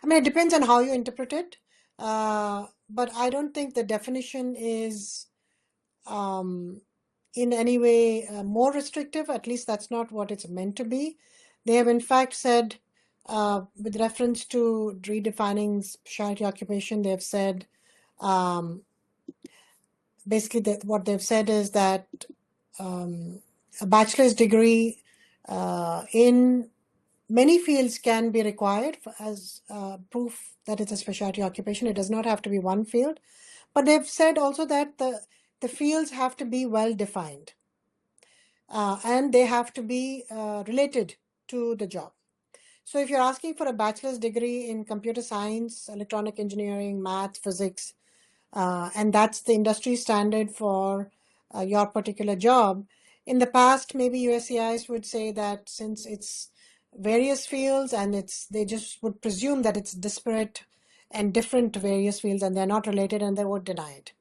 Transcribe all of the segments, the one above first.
I mean, it depends on how you interpret it, but I don't think the definition is um, in any way more restrictive. At least that's not what it's meant to be. They have, in fact, said, with reference to redefining specialty occupation, they have said um, basically that what they've said is that a bachelor's degree in many fields can be required as proof that it's a specialty occupation. It does not have to be one field. But they've said also that the fields have to be well defined and they have to be related to the job. So if you're asking for a bachelor's degree in computer science, electronic engineering, math, physics, and that's the industry standard for your particular job. In the past, maybe USCIS would say that since it's various fields and they just would presume that it's disparate and different to various fields and they're not related and they would deny it.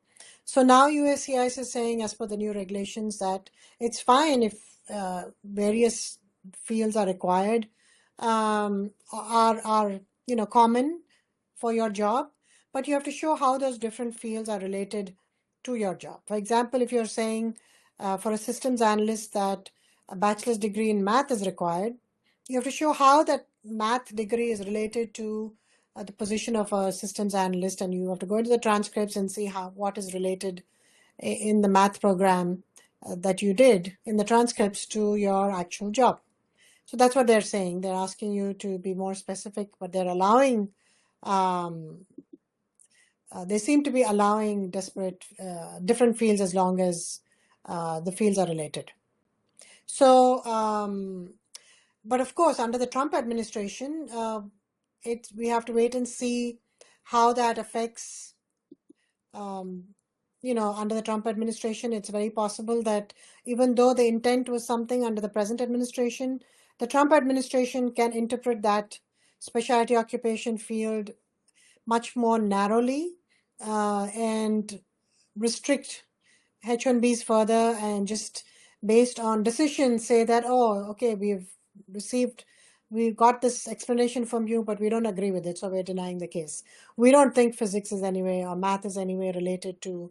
So now USCIS is saying, as per the new regulations, that it's fine if various fields are required, are common for your job, but you have to show how those different fields are related to your job. For example, if you're saying for a systems analyst that a bachelor's degree in math is required, you have to show how that math degree is related to the position of a systems analyst, and you have to go into the transcripts and see what is related in the math program that you did in the transcripts to your actual job. So that's what they're saying. They're asking you to be more specific, but they're allowing they seem to be allowing different fields as long as the fields are related. So, but of course, under the Trump administration, we have to wait and see how that affects. Under the Trump administration, it's very possible that even though the intent was something under the present administration, the Trump administration can interpret that specialty occupation field much more narrowly and restrict H-1Bs further and just based on decisions say that, oh, okay, we got this explanation from you, but we don't agree with it, so we're denying the case. We don't think physics is anyway or math is anyway related to,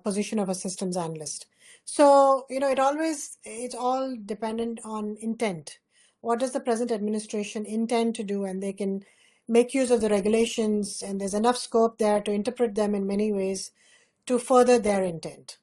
position of a systems analyst. So, it's all dependent on intent. What does the present administration intend to do? And they can make use of the regulations, and there's enough scope there to interpret them in many ways to further their intent.